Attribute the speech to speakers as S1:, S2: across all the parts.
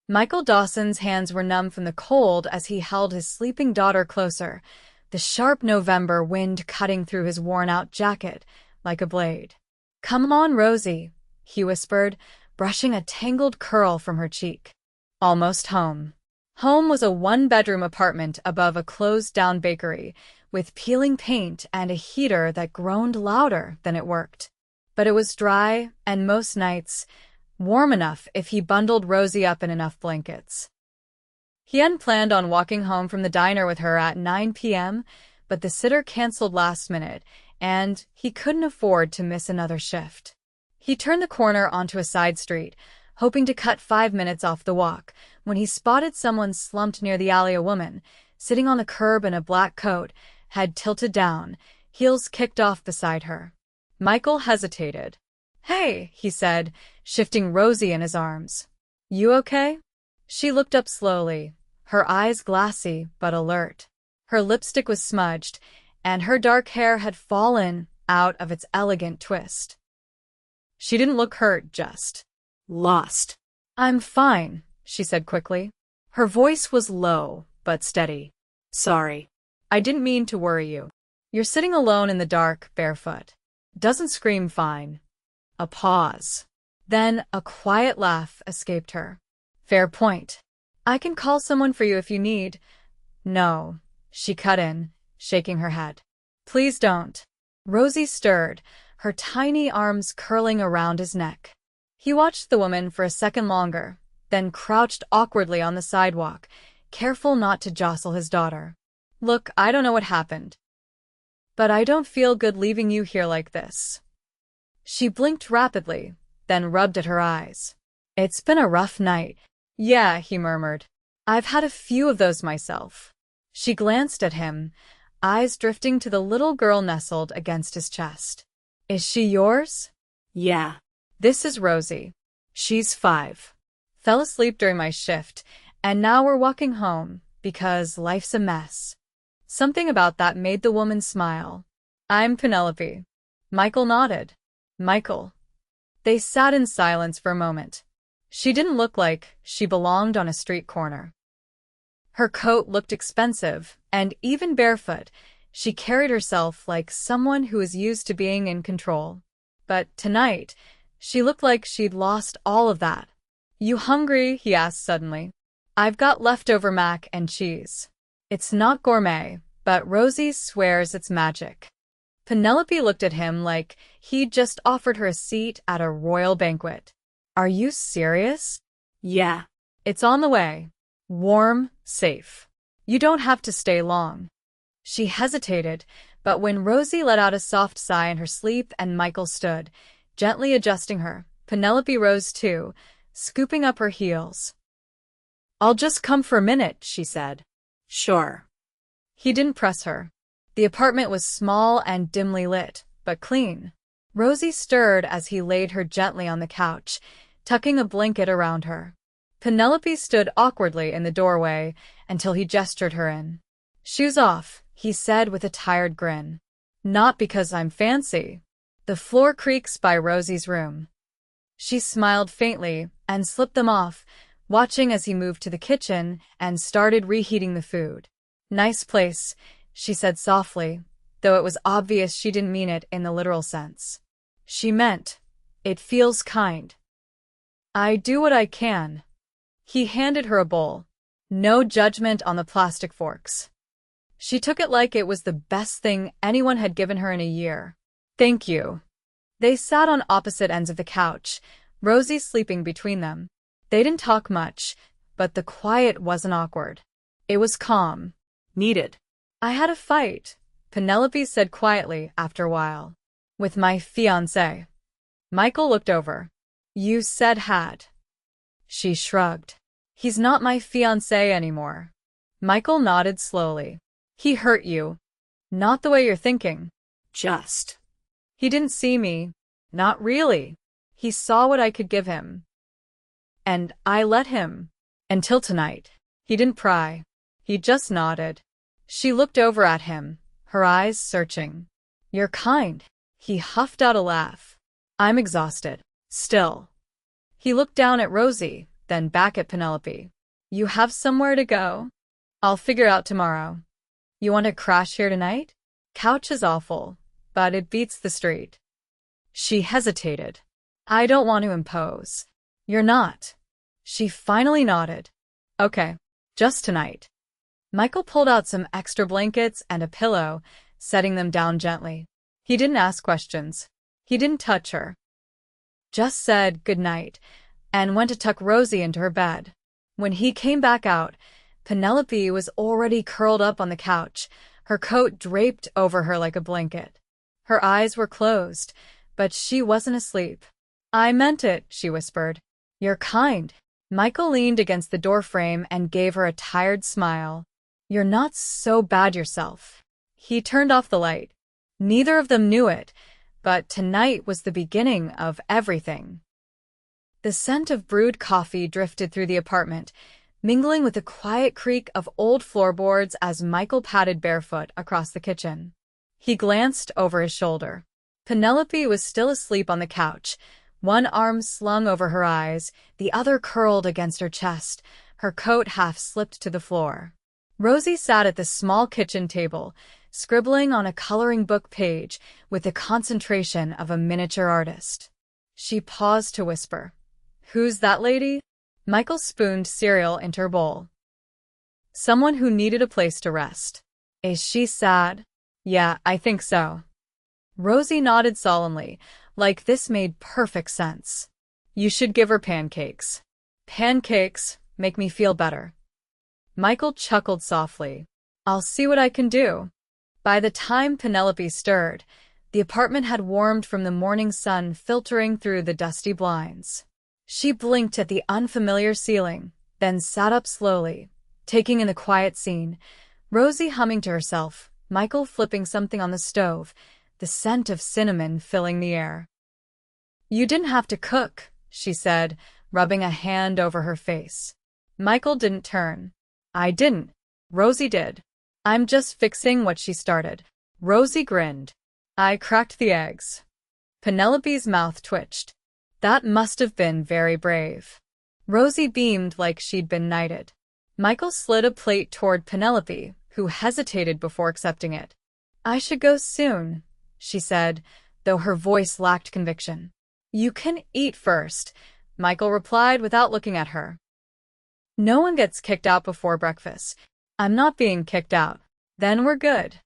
S1: Michael Dawson's hands were numb from the cold as he held his sleeping daughter closer, the sharp November wind cutting through his worn-out jacket like a blade. "Come on, Rosie," he whispered, brushing a tangled curl from her cheek. Almost home. Home was a one-bedroom apartment above a closed-down bakery, with peeling paint and a heater that groaned louder than it worked. But it was dry, and most nights, warm enough if he bundled Rosie up in enough blankets. He hadn't planned on walking home from the diner with her at 9 p.m., but the sitter canceled last minute, and he couldn't afford to miss another shift. He turned the corner onto a side street, hoping to cut 5 minutes off the walk, when he spotted someone slumped near the alley. A woman, sitting on the curb in a black coat, head tilted down, heels kicked off beside her. Michael hesitated. "Hey," he said, shifting Rosie in his arms. "You okay?" She looked up slowly, her eyes glassy but alert. Her lipstick was smudged, and her dark hair had fallen out of its elegant twist. She didn't look hurt, just lost. "I'm fine," she said quickly. Her voice was low but steady. "Sorry. I didn't mean to worry you. You're sitting alone in the dark, barefoot. Doesn't scream fine." A pause. Then a quiet laugh escaped her. "Fair point. I can call someone for you if you need." "No," she cut in, shaking her head. "Please don't." Rosie stirred, her tiny arms curling around his neck. He watched the woman for a second longer, then crouched awkwardly on the sidewalk, careful not to jostle his daughter. "Look, I don't know what happened, but I don't feel good leaving you here like this." She blinked rapidly, then rubbed at her eyes. "It's been a rough night." "Yeah," he murmured. "I've had a few of those myself." She glanced at him, eyes drifting to the little girl nestled against his chest. "Is she yours?" "Yeah. This is Rosie. She's 5. Fell asleep during my shift, and now we're walking home, because life's a mess." Something about that made the woman smile. "I'm Penelope." Michael nodded. "Michael." They sat in silence for a moment. She didn't look like she belonged on a street corner. Her coat looked expensive, and even barefoot, she carried herself like someone who was used to being in control. But tonight, she looked like she'd lost all of that. "You hungry?" he asked suddenly. "I've got leftover mac and cheese. It's not gourmet, but Rosie swears it's magic." Penelope looked at him like he'd just offered her a seat at a royal banquet. "Are you serious?" "Yeah. It's on the way. Warm, safe. You don't have to stay long." She hesitated, but when Rosie let out a soft sigh in her sleep and Michael stood, gently adjusting her, Penelope rose too, scooping up her heels. "I'll just come for a minute," she said. "Sure." He didn't press her. The apartment was small and dimly lit, but clean. Rosie stirred as he laid her gently on the couch, tucking a blanket around her. Penelope stood awkwardly in the doorway until he gestured her in. "Shoes off," he said with a tired grin. "Not because I'm fancy." The floor creaks by Rosie's room. She smiled faintly and slipped them off, watching as he moved to the kitchen and started reheating the food. "Nice place," she said softly, though it was obvious she didn't mean it in the literal sense. She meant, "It feels kind. I do what I can." He handed her a bowl. No judgment on the plastic forks. She took it like it was the best thing anyone had given her in a year. "Thank you." They sat on opposite ends of the couch, Rosie sleeping between them. They didn't talk much, but the quiet wasn't awkward. It was calm. Needed. "I had a fight," Penelope said quietly after a while. "With my fiancé." Michael looked over. "You said had." She shrugged. "He's not my fiancé anymore." Michael nodded slowly. "He hurt you." "Not the way you're thinking." "Just." "He didn't see me." "Not really. He saw what I could give him. And I let him. Until tonight." He didn't pry. He just nodded. She looked over at him, her eyes searching. "You're kind." He huffed out a laugh. "I'm exhausted. Still." He looked down at Rosie, then back at Penelope. You have somewhere to go? I'll figure out tomorrow. You want to crash here tonight? Couch is awful, but it beats the street. She hesitated. I don't want to impose. You're not. She finally nodded. Okay, just tonight. Michael pulled out some extra blankets and a pillow, setting them down gently. He didn't ask questions. He didn't touch her. Just said good night and went to tuck Rosie into her bed. When he came back out, Penelope was already curled up on the couch, her coat draped over her like a blanket. Her eyes were closed, but she wasn't asleep. I meant it, she whispered. You're kind. Michael leaned against the doorframe and gave her a tired smile. You're not so bad yourself. He turned off the light. Neither of them knew it, but tonight was the beginning of everything. The scent of brewed coffee drifted through the apartment, mingling with the quiet creak of old floorboards as Michael padded barefoot across the kitchen. He glanced over his shoulder. Penelope was still asleep on the couch, one arm slung over her eyes, the other curled against her chest, her coat half slipped to the floor. Rosie sat at the small kitchen table, scribbling on a coloring book page with the concentration of a miniature artist. She paused to whisper, Who's that lady? Michael spooned cereal into her bowl. Someone who needed a place to rest. Is she sad? Yeah, I think so. Rosie nodded solemnly, like this made perfect sense. You should give her pancakes. Pancakes make me feel better. Michael chuckled softly. I'll see what I can do. By the time Penelope stirred, the apartment had warmed from the morning sun filtering through the dusty blinds. She blinked at the unfamiliar ceiling, then sat up slowly, taking in the quiet scene, Rosie humming to herself, Michael flipping something on the stove, the scent of cinnamon filling the air. You didn't have to cook, she said, rubbing a hand over her face. Michael didn't turn. I didn't. Rosie did. I'm just fixing what she started. Rosie grinned. I cracked the eggs. Penelope's mouth twitched. That must have been very brave. Rosie beamed like she'd been knighted. Michael slid a plate toward Penelope, who hesitated before accepting it. I should go soon, she said, though her voice lacked conviction. You can eat first, Michael replied without looking at her. No one gets kicked out before breakfast. I'm not being kicked out. Then we're good.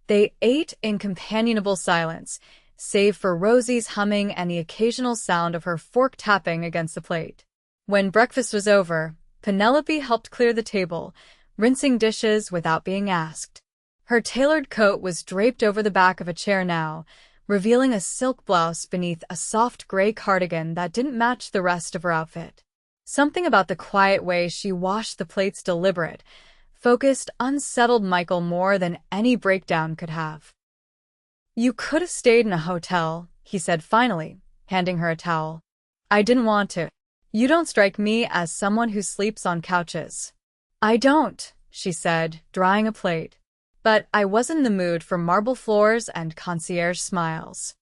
S1: They ate in companionable silence, save for Rosie's humming and the occasional sound of her fork tapping against the plate. When breakfast was over, Penelope helped clear the table, rinsing dishes without being asked. Her tailored coat was draped over the back of a chair now, revealing a silk blouse beneath a soft gray cardigan that didn't match the rest of her outfit. Something about the quiet way she washed the plates deliberate, focused, unsettled Michael more than any breakdown could have. You could have stayed in a hotel, he said finally, handing her a towel. I didn't want to. You don't strike me as someone who sleeps on couches. I don't, she said, drying a plate. But I wasn't in the mood for marble floors and concierge smiles.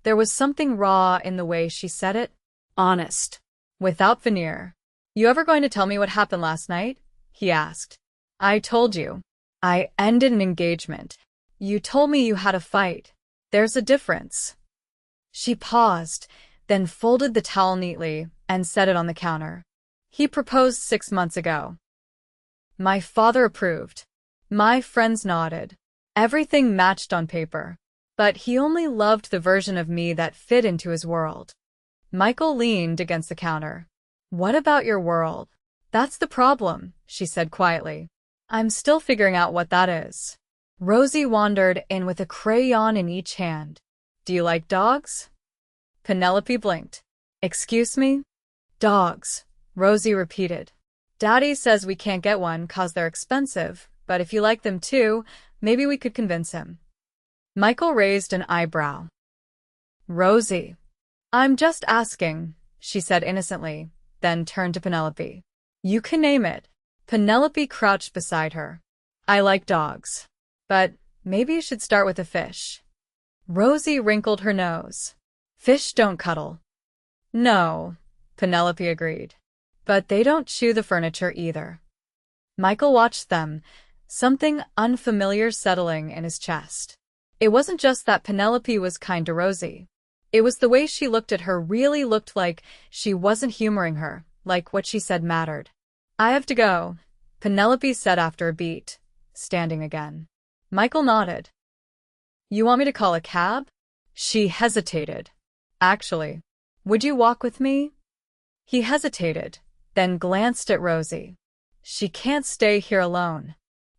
S1: There was something raw in the way she said it, honest, without veneer. You ever going to tell me what happened last night? He asked. I told you. I ended an engagement. You told me you had a fight. There's a difference. She paused, then folded the towel neatly and set it on the counter. He proposed 6 months ago. My father approved. My friends nodded. Everything matched on paper. But he only loved the version of me that fit into his world. Michael leaned against the counter. What about your world? That's the problem, she said quietly. I'm still figuring out what that is. Rosie wandered in with a crayon in each hand. Do you like dogs? Penelope blinked. Excuse me? Dogs, Rosie repeated. Daddy says we can't get one 'cause they're expensive, but if you like them too, maybe we could convince him. Michael raised an eyebrow. Rosie. I'm just asking, she said innocently, then turned to Penelope. You can name it. Penelope crouched beside her. I like dogs. But maybe you should start with a fish. Rosie wrinkled her nose. Fish don't cuddle. No, Penelope agreed. But they don't chew the furniture either. Michael watched them, something unfamiliar settling in his chest. It wasn't just that Penelope was kind to Rosie. It was the way she looked at her really looked like she wasn't humoring her, like what she said mattered. "I have to go," Penelope said after a beat, standing again. Michael nodded. "You want me to call a cab?" She hesitated. "Actually, would you walk with me?" He hesitated, then glanced at Rosie. "She can't stay here alone."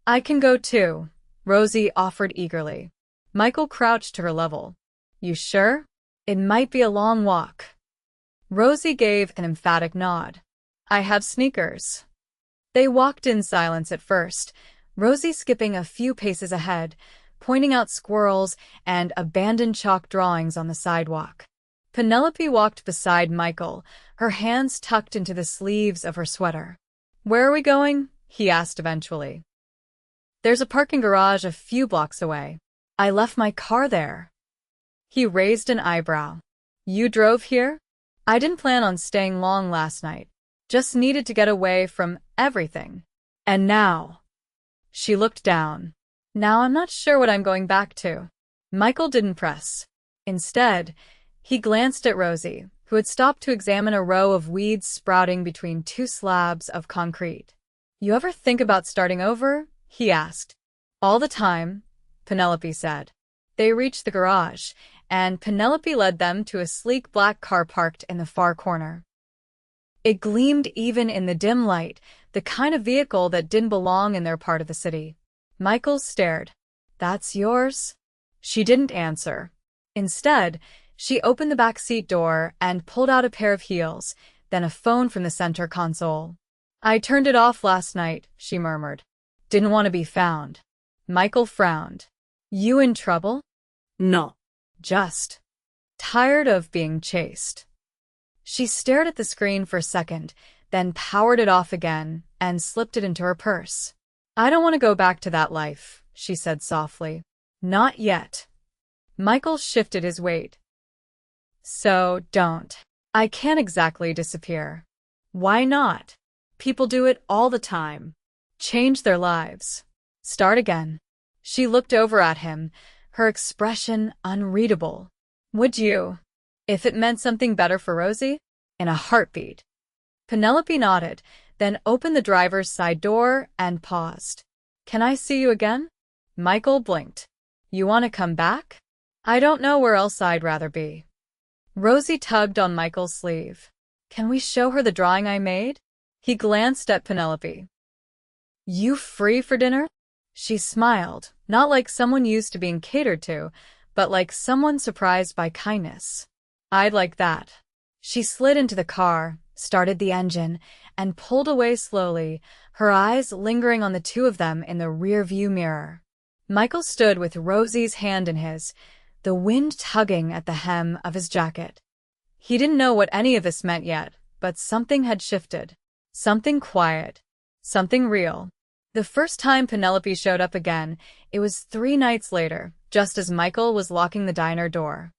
S1: "I can go too," Rosie offered eagerly. Michael crouched to her level. "You sure? It might be a long walk." Rosie gave an emphatic nod. "I have sneakers." They walked in silence at first, Rosie skipping a few paces ahead, pointing out squirrels and abandoned chalk drawings on the sidewalk. Penelope walked beside Michael, her hands tucked into the sleeves of her sweater. "Where are we going?" he asked eventually. "There's a parking garage a few blocks away. I left my car there." He raised an eyebrow. "You drove here?" "I didn't plan on staying long last night. Just needed to get away from everything. And now." She looked down. "Now I'm not sure what I'm going back to." Michael didn't press. Instead, he glanced at Rosie, who had stopped to examine a row of weeds sprouting between two slabs of concrete. "You ever think about starting over?" he asked. "All the time," Penelope said. They reached the garage, and Penelope led them to a sleek black car parked in the far corner. It gleamed even in the dim light, the kind of vehicle that didn't belong in their part of the city. Michael stared. "That's yours?" She didn't answer. Instead, she opened the back seat door and pulled out a pair of heels, then a phone from the center console. "I turned it off last night," she murmured. "Didn't want to be found." Michael frowned. "You in trouble?"
S2: "No.
S1: Just tired of being chased." She stared at the screen for a second, then powered it off again and slipped it into her purse. "I don't want to go back to that life," she said softly. "Not yet." Michael shifted his weight. "So, don't. I can't exactly disappear." "Why not? People do it all the time. Change their lives. Start again." She looked over at him, her expression unreadable. "Would you? If it meant something better for Rosie?" "In a heartbeat." Penelope nodded, then opened the driver's side door and paused. "Can I see you again?" Michael blinked. "You want to come back?" "I don't know where else I'd rather be." Rosie tugged on Michael's sleeve. "Can we show her the drawing I made?" He glanced at Penelope. "You free for dinner?" She smiled, not like someone used to being catered to, but like someone surprised by kindness. "I'd like that." She slid into the car, started the engine, and pulled away slowly, her eyes lingering on the two of them in the rear-view mirror. Michael stood with Rosie's hand in his, the wind tugging at the hem of his jacket. He didn't know what any of this meant yet, but something had shifted. Something quiet. Something real. The first time Penelope showed up again, it was 3 nights later, just as Michael was locking the diner door.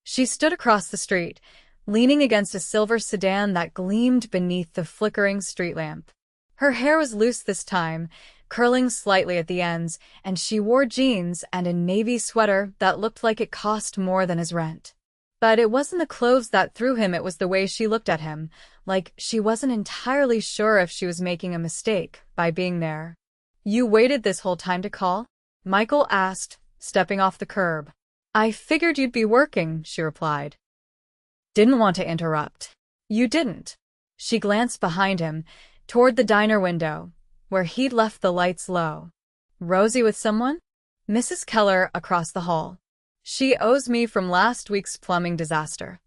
S1: She stood across the street, leaning against a silver sedan that gleamed beneath the flickering street lamp. Her hair was loose this time, curling slightly at the ends, and she wore jeans and a navy sweater that looked like it cost more than his rent. But it wasn't the clothes that threw him, it was the way she looked at him, like she wasn't entirely sure if she was making a mistake by being there. "You waited this whole time to call?" Michael asked, stepping off the curb. "I figured you'd be working," she replied. Didn't want to interrupt. "You didn't." She glanced behind him, toward the diner window, where he'd left the lights low. "Rosie with someone?" "Mrs. Keller across the hall. She owes me from last week's plumbing disaster."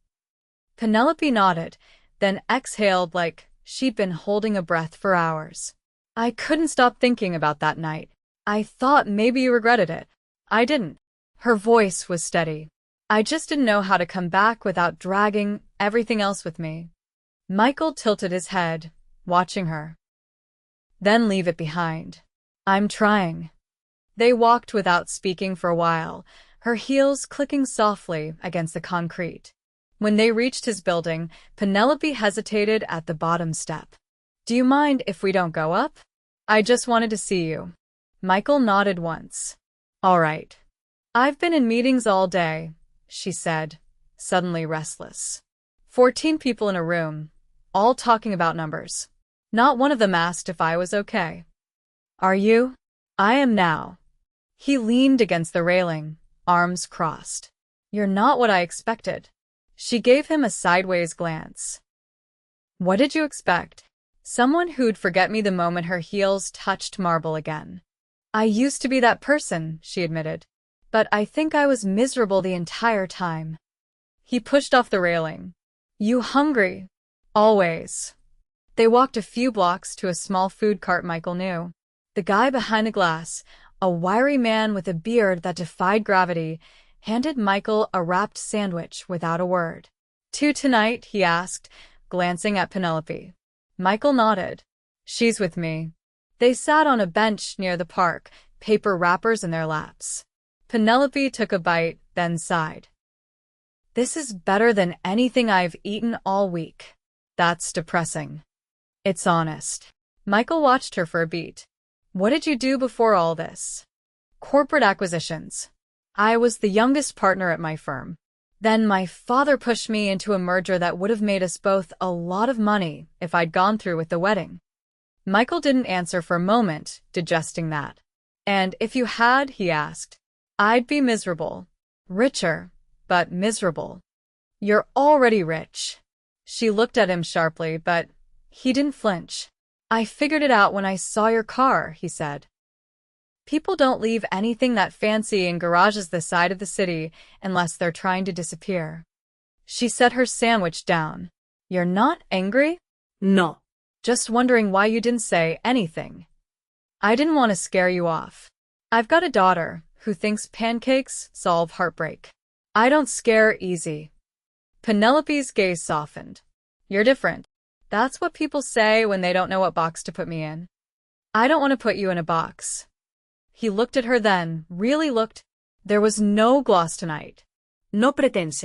S1: Penelope nodded, then exhaled like she'd been holding a breath for hours. "I couldn't stop thinking about that night. I thought maybe you regretted it." "I didn't." Her voice was steady. "I just didn't know how to come back without dragging everything else with me." Michael tilted his head, watching her. "Then leave it behind." "I'm trying." They walked without speaking for a while, her heels clicking softly against the concrete. When they reached his building, Penelope hesitated at the bottom step. Do you mind if we don't go up? I just wanted to see you. Michael nodded once. All right. I've been in meetings all day, she said, suddenly restless. 14 people in a room, all talking about numbers. Not one of them asked if I was okay. Are you? I am now. He leaned against the railing, arms crossed. You're not what I expected. She gave him a sideways glance. What did you expect? Someone who'd forget me the moment her heels touched marble again. I used to be that person, she admitted. But I think I was miserable the entire time. He pushed off the railing. You hungry? Always. They walked a few blocks to a small food cart Michael knew. The guy behind the glass, a wiry man with a beard that defied gravity, handed Michael a wrapped sandwich without a word. Two tonight, he asked, glancing at Penelope. Michael nodded. She's with me. They sat on a bench near the park, paper wrappers in their laps. Penelope took a bite, then sighed. This is better than anything I've eaten all week. That's depressing. It's honest. Michael watched her for a beat. What did you do before all this? Corporate acquisitions. I was the youngest partner at my firm. Then my father pushed me into a merger that would have made us both a lot of money if I'd gone through with the wedding. Michael didn't answer for a moment, digesting that. And if you had, he asked, I'd be miserable. Richer, but miserable. You're already rich. She looked at him sharply, but he didn't flinch. I figured it out when I saw your car, he said. People don't leave anything that fancy in garages this side of the city unless they're trying to disappear. She set her sandwich down. You're not angry?
S2: No.
S1: Just wondering why you didn't say anything. I didn't want to scare you off. I've got a daughter who thinks pancakes solve heartbreak. I don't scare easy. Penelope's gaze softened. You're different. That's what people say when they don't know what box to put me in. I don't want to put you in a box. He looked at her then, really looked. There was no gloss tonight.
S2: No pretense.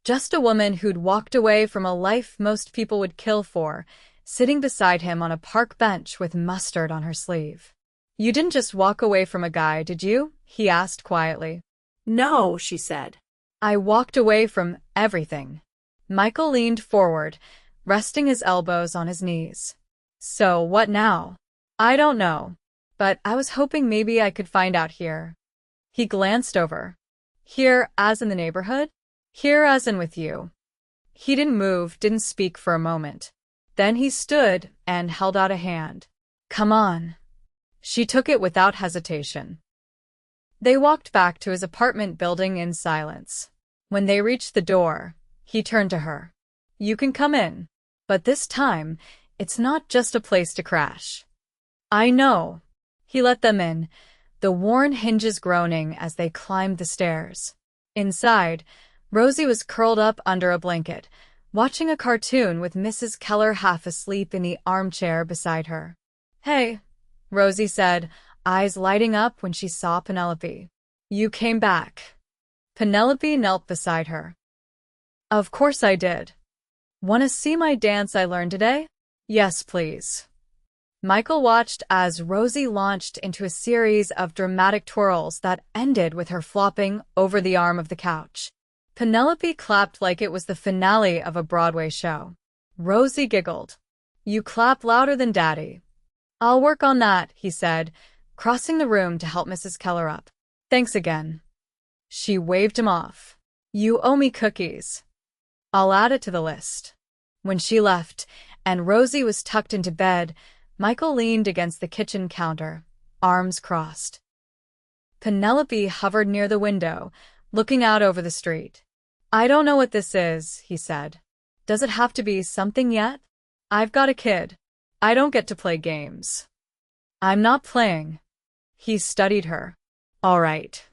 S1: Just a woman who'd walked away from a life most people would kill for, sitting beside him on a park bench with mustard on her sleeve. You didn't just walk away from a guy, did you? He asked quietly.
S2: No, she said.
S1: I walked away from everything. Michael leaned forward, resting his elbows on his knees. So what now? I don't know. But I was hoping maybe I could find out here. He glanced over. Here as in the neighborhood? Here as in with you. He didn't move, didn't speak for a moment. Then he stood and held out a hand. Come on. She took it without hesitation. They walked back to his apartment building in silence. When they reached the door, he turned to her. You can come in. But this time, it's not just a place to crash. I know. He let them in, the worn hinges groaning as they climbed the stairs. Inside, Rosie was curled up under a blanket, watching a cartoon with Mrs. Keller half asleep in the armchair beside her. Hey, Rosie said, eyes lighting up when she saw Penelope. You came back. Penelope knelt beside her. Of course I did. Want to see my dance I learned today? Yes, please. Michael watched as Rosie launched into a series of dramatic twirls that ended with her flopping over the arm of the couch. Penelope clapped like it was the finale of a Broadway show. Rosie giggled. You clap louder than Daddy. I'll work on that, he said, crossing the room to help Mrs. Keller up. Thanks again. She waved him off. You owe me cookies. I'll add it to the list. When she left, and Rosie was tucked into bed, Michael leaned against the kitchen counter, arms crossed. Penelope hovered near the window, looking out over the street. I don't know what this is, he said. Does it have to be something yet? I've got a kid. I don't get to play games. I'm not playing. He studied her. All right.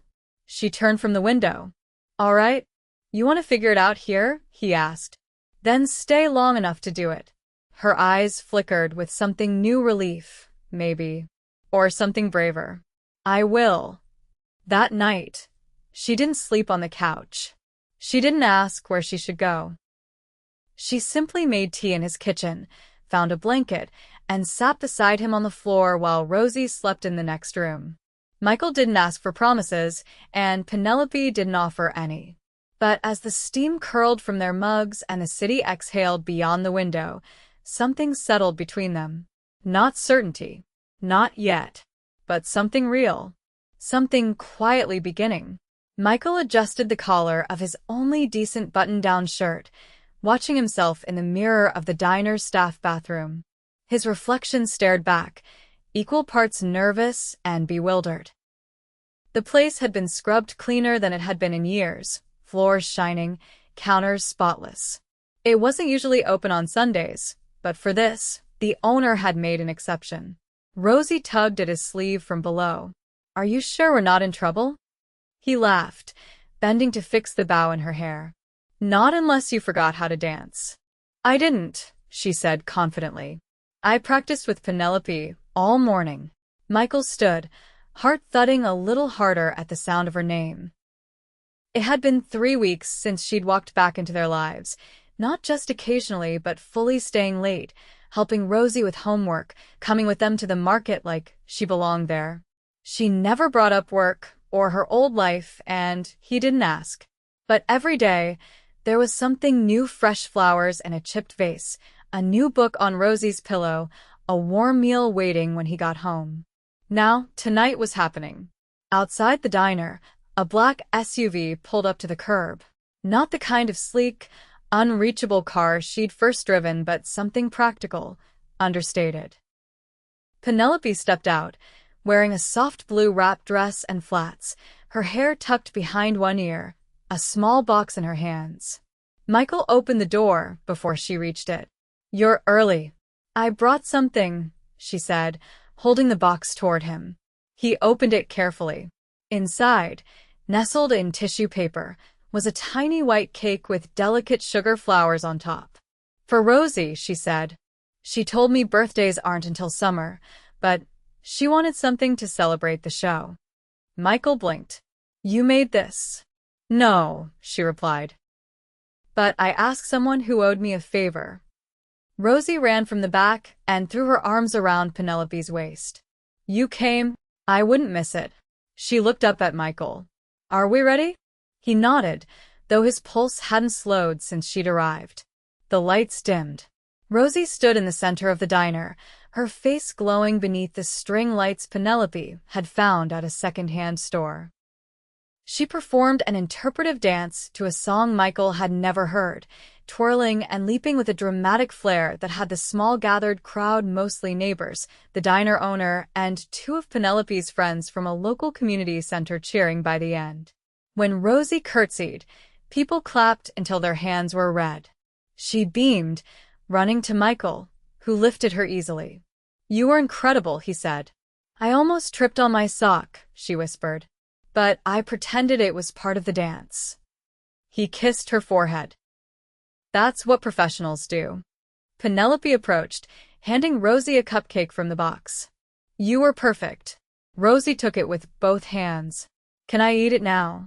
S1: She turned from the window. All right. You want to figure it out here? He asked. Then stay long enough to do it. Her eyes flickered with something new relief, maybe, or something braver. I will. That night, she didn't sleep on the couch. She didn't ask where she should go. She simply made tea in his kitchen, found a blanket, and sat beside him on the floor while Rosie slept in the next room. Michael didn't ask for promises, and Penelope didn't offer any. But as the steam curled from their mugs and the city exhaled beyond the window, something settled between them. Not certainty. Not yet. But something real. Something quietly beginning. Michael adjusted the collar of his only decent button-down shirt, watching himself in the mirror of the diner's staff bathroom. His reflection stared back, equal parts nervous and bewildered. The place had been scrubbed cleaner than it had been in years, floors shining, counters spotless. It wasn't usually open on Sundays, but for this, the owner had made an exception. Rosie tugged at his sleeve from below. "Are you sure we're not in trouble?" He laughed, bending to fix the bow in her hair. "Not unless you forgot how to dance." "I didn't," she said confidently. "I practiced with Penelope all morning." Michael stood, heart thudding a little harder at the sound of her name. It had been 3 weeks since she'd walked back into their lives, not just occasionally but fully staying late, helping Rosie with homework, coming with them to the market like she belonged there. She never brought up work or her old life, and he didn't ask. But every day, there was something new: fresh flowers in a chipped vase, a new book on Rosie's pillow, a warm meal waiting when he got home. Now, tonight was happening. Outside the diner, a black SUV pulled up to the curb. Not the kind of sleek, unreachable car she'd first driven, but something practical, understated. Penelope stepped out, wearing a soft blue wrap dress and flats, her hair tucked behind one ear, a small box in her hands. Michael opened the door before she reached it. "You're early." "I brought something," she said, holding the box toward him. He opened it carefully. Inside, nestled in tissue paper, was a tiny white cake with delicate sugar flowers on top. "For Rosie," she said. "She told me birthdays aren't until summer, but she wanted something to celebrate the show." Michael blinked. "You made this?" "No," she replied. "But I asked someone who owed me a favor." Rosie ran from the back and threw her arms around Penelope's waist. "You came? I wouldn't miss it." She looked up at Michael. "Are we ready?" He nodded, though his pulse hadn't slowed since she'd arrived. The lights dimmed. Rosie stood in the center of the diner, her face glowing beneath the string lights Penelope had found at a second-hand store. She performed an interpretive dance to a song Michael had never heard, twirling and leaping with a dramatic flair that had the small gathered crowd, mostly neighbors, the diner owner, and 2 of Penelope's friends from a local community center cheering by the end. When Rosie curtsied, people clapped until their hands were red. She beamed, running to Michael, who lifted her easily. "You were incredible," he said. "I almost tripped on my sock," she whispered. "But I pretended it was part of the dance." He kissed her forehead. "That's what professionals do." Penelope approached, handing Rosie a cupcake from the box. "You were perfect." Rosie took it with both hands. "Can I eat it now?"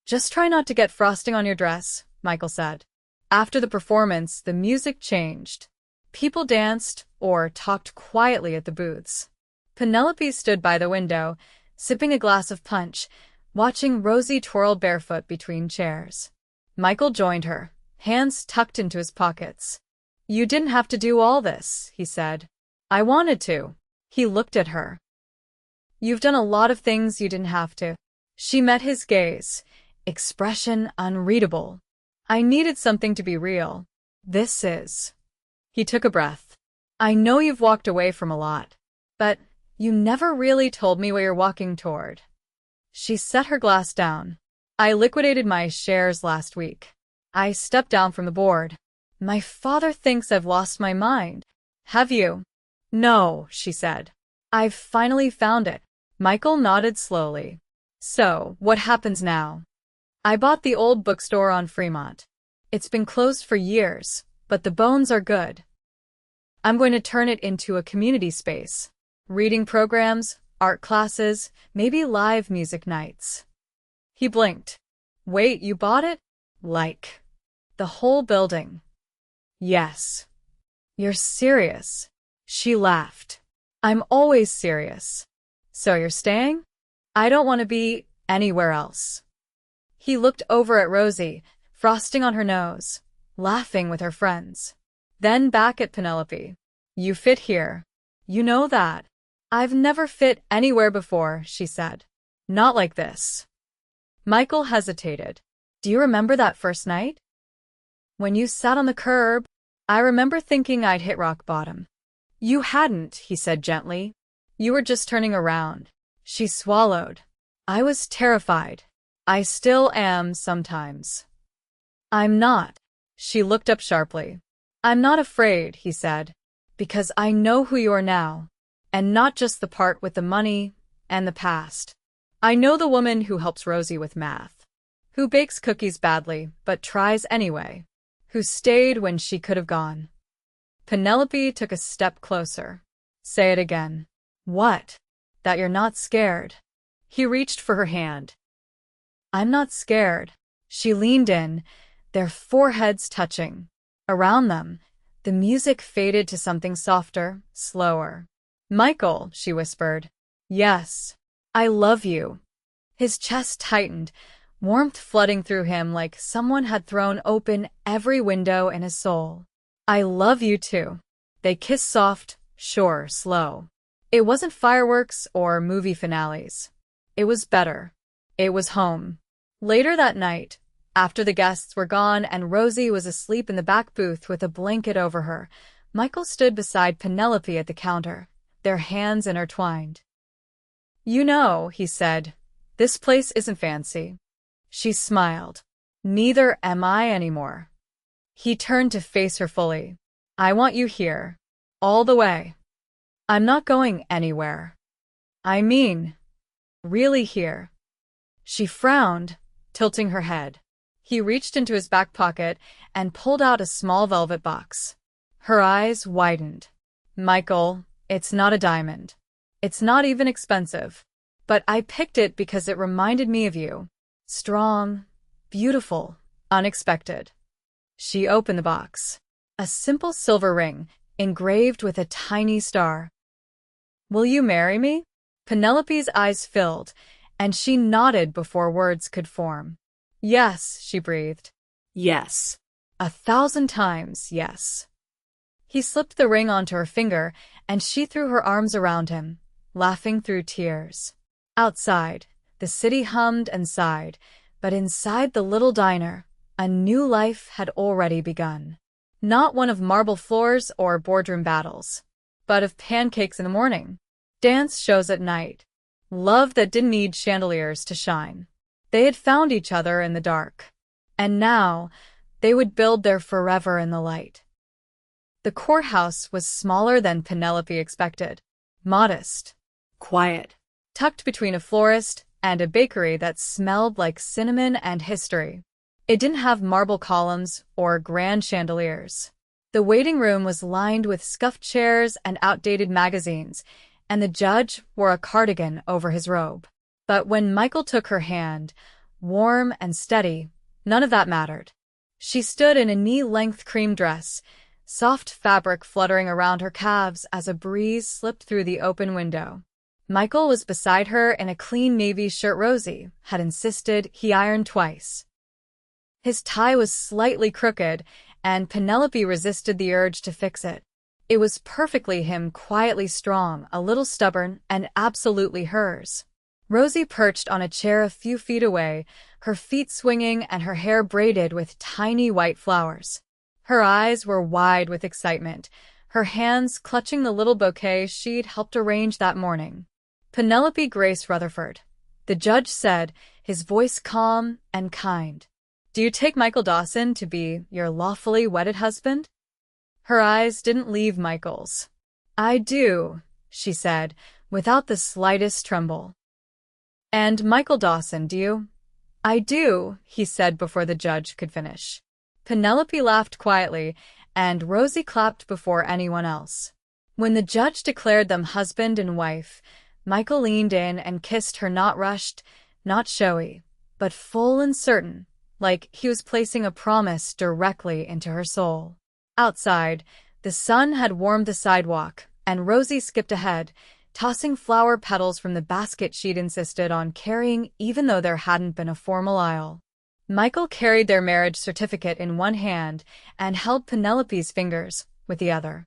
S1: "Just try not to get frosting on your dress," Michael said. After the performance, the music changed. People danced or talked quietly at the booths. Penelope stood by the window, sipping a glass of punch, watching Rosie twirl barefoot between chairs. Michael joined her, hands tucked into his pockets. "You didn't have to do all this," he said. "I wanted to." He looked at her. "You've done a lot of things you didn't have to." She met his gaze, expression unreadable. "I needed something to be real. This is." He took a breath. "I know you've walked away from a lot, but you never really told me what you're walking toward." She set her glass down. "I liquidated my shares last week. I stepped down from the board. My father thinks I've lost my mind." "Have you?" "No," she said. "I've finally found it." Michael nodded slowly. "So, what happens now?" "I bought the old bookstore on Fremont. It's been closed for years, but the bones are good. I'm going to turn it into a community space. Reading programs, art classes, maybe live music nights." He blinked. "Wait, you bought it?" Like, the whole building. Yes. You're serious. She laughed. I'm always serious. So you're staying? I don't want to be anywhere else. He looked over at Rosie, frosting on her nose, laughing with her friends. Then back at Penelope. You fit here. You know that. I've never fit anywhere before, she said. Not like this. Michael hesitated. Do you remember that first night? When you sat on the curb, I remember thinking I'd hit rock bottom. You hadn't, he said gently. You were just turning around. She swallowed. I was terrified. I still am sometimes. I'm not. She looked up sharply. I'm not afraid, he said, because I know who you are now, and not just the part with the money and the past. I know the woman who helps Rosie with math, who bakes cookies badly but tries anyway, who stayed when she could have gone. Penelope took a step closer. Say it again. What? That you're not scared. He reached for her hand. I'm not scared. She leaned in, their foreheads touching. Around them, the music faded to something softer, slower. Michael, she whispered. Yes, I love you. His chest tightened, warmth flooding through him like someone had thrown open every window in his soul. I love you too. They kissed soft, sure, slow. It wasn't fireworks or movie finales. It was better. It was home. Later that night, after the guests were gone and Rosie was asleep in the back booth with a blanket over her, Michael stood beside Penelope at the counter, their hands intertwined. You know, he said, this place isn't fancy. She smiled. Neither am I anymore. He turned to face her fully. I want you here. All the way. I'm not going anywhere. I mean, really here. She frowned, tilting her head. He reached into his back pocket and pulled out a small velvet box. Her eyes widened. Michael, it's not a diamond. It's not even expensive. But I picked it because it reminded me of you. Strong, beautiful, unexpected. She opened the box. A simple silver ring, engraved with a tiny star. Will you marry me? Penelope's eyes filled, and she nodded before words could form. Yes, she breathed.
S2: Yes.
S1: 1,000 times, yes. He slipped the ring onto her finger, and she threw her arms around him, laughing through tears. Outside, the city hummed and sighed, but inside the little diner, a new life had already begun. Not one of marble floors or boardroom battles, but of pancakes in the morning, dance shows at night, love that didn't need chandeliers to shine. They had found each other in the dark, and now they would build their forever in the light. The courthouse was smaller than Penelope expected, modest,
S2: Quiet.
S1: tucked between a florist and a bakery that smelled like cinnamon and history. It didn't have marble columns or grand chandeliers. The waiting room was lined with scuffed chairs and outdated magazines, and the judge wore a cardigan over his robe. But when Michael took her hand, warm and steady, none of that mattered. She stood in a knee-length cream dress, soft fabric fluttering around her calves as a breeze slipped through the open window. Michael was beside her in a clean navy shirt Rosie had insisted he iron twice. His tie was slightly crooked, and Penelope resisted the urge to fix it. It was perfectly him, quietly strong, a little stubborn, and absolutely hers. Rosie perched on a chair a few feet away, her feet swinging and her hair braided with tiny white flowers. Her eyes were wide with excitement, her hands clutching the little bouquet she'd helped arrange that morning. Penelope Grace Rutherford, the judge said, his voice calm and kind. Do you take Michael Dawson to be your lawfully wedded husband? Her eyes didn't leave Michael's. I do, she said, without the slightest tremble. And Michael Dawson, do you? I do, he said before the judge could finish. Penelope laughed quietly, and Rosie clapped before anyone else. When the judge declared them husband and wife, Michael leaned in and kissed her, not rushed, not showy, but full and certain, like he was placing a promise directly into her soul. Outside, the sun had warmed the sidewalk, and Rosie skipped ahead, tossing flower petals from the basket she'd insisted on carrying even though there hadn't been a formal aisle. Michael carried their marriage certificate in one hand and held Penelope's fingers with the other.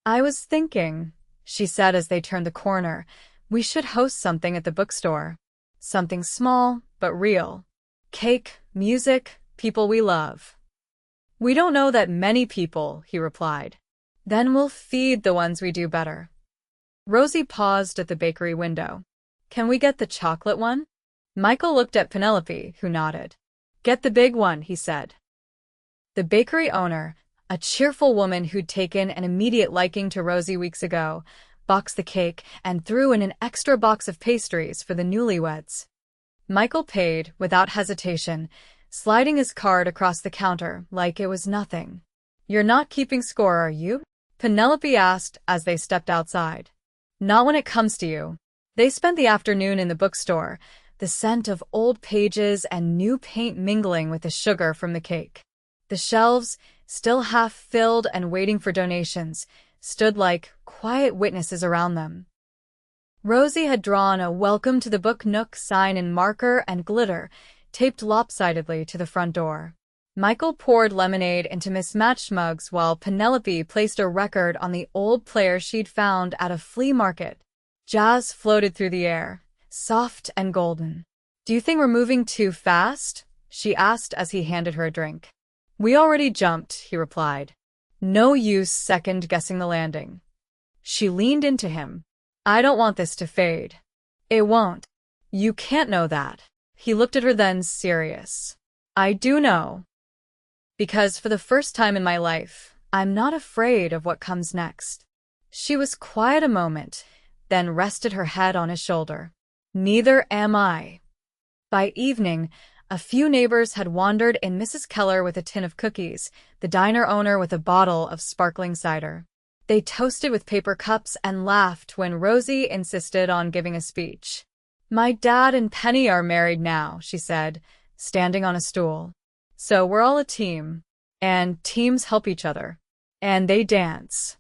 S1: "I was thinking," she said as they turned the corner, "we should host something at the bookstore. Something small, but real. Cake, music, people we love." "We don't know that many people," he replied. "Then we'll feed the ones we do better." Rosie paused at the bakery window. "Can we get the chocolate one?" Michael looked at Penelope, who nodded. "Get the big one," he said. The bakery owner, a cheerful woman who'd taken an immediate liking to Rosie weeks ago, boxed the cake and threw in an extra box of pastries for the newlyweds. Michael paid, without hesitation, sliding his card across the counter like it was nothing. "You're not keeping score, are you?" Penelope asked as they stepped outside. "Not when it comes to you." They spent the afternoon in the bookstore, the scent of old pages and new paint mingling with the sugar from the cake. The shelves, still half filled and waiting for donations, stood like quiet witnesses around them. Rosie had drawn a "Welcome to the Book Nook" sign in marker and glitter, taped lopsidedly to the front door. Michael poured lemonade into mismatched mugs while Penelope placed a record on the old player she'd found at a flea market. Jazz floated through the air, soft and golden. "Do you think we're moving too fast?" she asked as he handed her a drink. "We already jumped," he replied. "No use second-guessing the landing." She leaned into him. "I don't want this to fade." "It won't." "You can't know that." He looked at her then, serious. "I do know. Because for the first time in my life, I'm not afraid of what comes next." She was quiet a moment, then rested her head on his shoulder. "Neither am I." By evening, a few neighbors had wandered in, Mrs. Keller with a tin of cookies, the diner owner with a bottle of sparkling cider. They toasted with paper cups and laughed when Rosie insisted on giving a speech. "My dad and Penny are married now," she said, standing on a stool. "So we're all a team. And teams help each other. And they dance."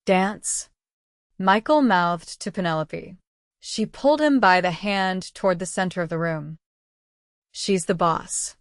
S1: "Dance?" Michael mouthed to Penelope. She pulled him by the hand toward the center of the room. "She's the boss."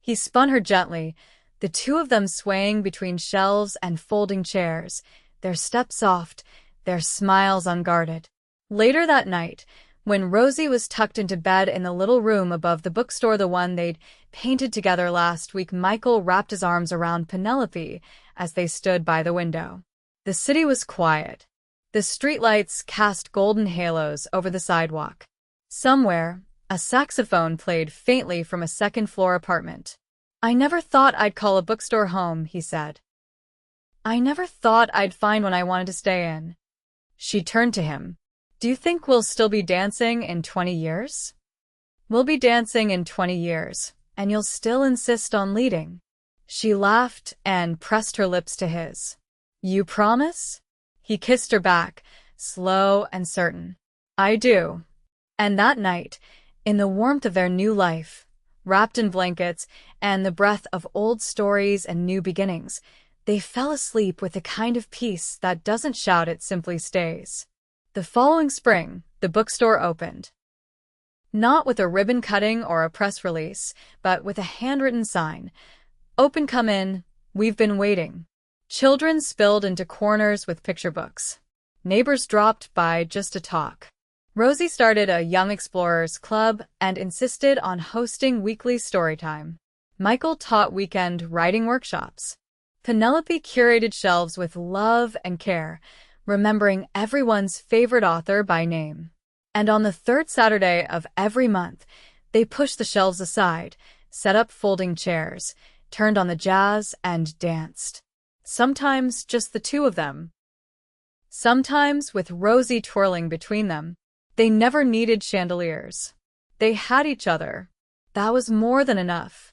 S1: He spun her gently, the two of them swaying between shelves and folding chairs, their steps soft, their smiles unguarded. Later that night, when Rosie was tucked into bed in the little room above the bookstore, the one they'd painted together last week, Michael wrapped his arms around Penelope as they stood by the window. The city was quiet. The streetlights cast golden halos over the sidewalk. Somewhere, a saxophone played faintly from a second-floor apartment. "I never thought I'd call a bookstore home," he said. "I never thought I'd find one I wanted to stay in." She turned to him. "Do you think we'll still be dancing in 20 years? "We'll be dancing in 20 years, and you'll still insist on leading." She laughed and pressed her lips to his. "You promise?" He kissed her back, slow and certain. "I do." And that night, in the warmth of their new life, wrapped in blankets and the breath of old stories and new beginnings, they fell asleep with the kind of peace that doesn't shout, it simply stays. The following spring, the bookstore opened. Not with a ribbon cutting or a press release, but with a handwritten sign. "Open, come in. We've been waiting." Children spilled into corners with picture books. Neighbors dropped by just to talk. Rosie started a Young Explorers Club and insisted on hosting weekly storytime. Michael taught weekend writing workshops. Penelope curated shelves with love and care, remembering everyone's favorite author by name. And on the third Saturday of every month, they pushed the shelves aside, set up folding chairs, turned on the jazz, and danced. Sometimes just the two of them. Sometimes with Rosie twirling between them. They never needed chandeliers. They had each other. That was more than enough.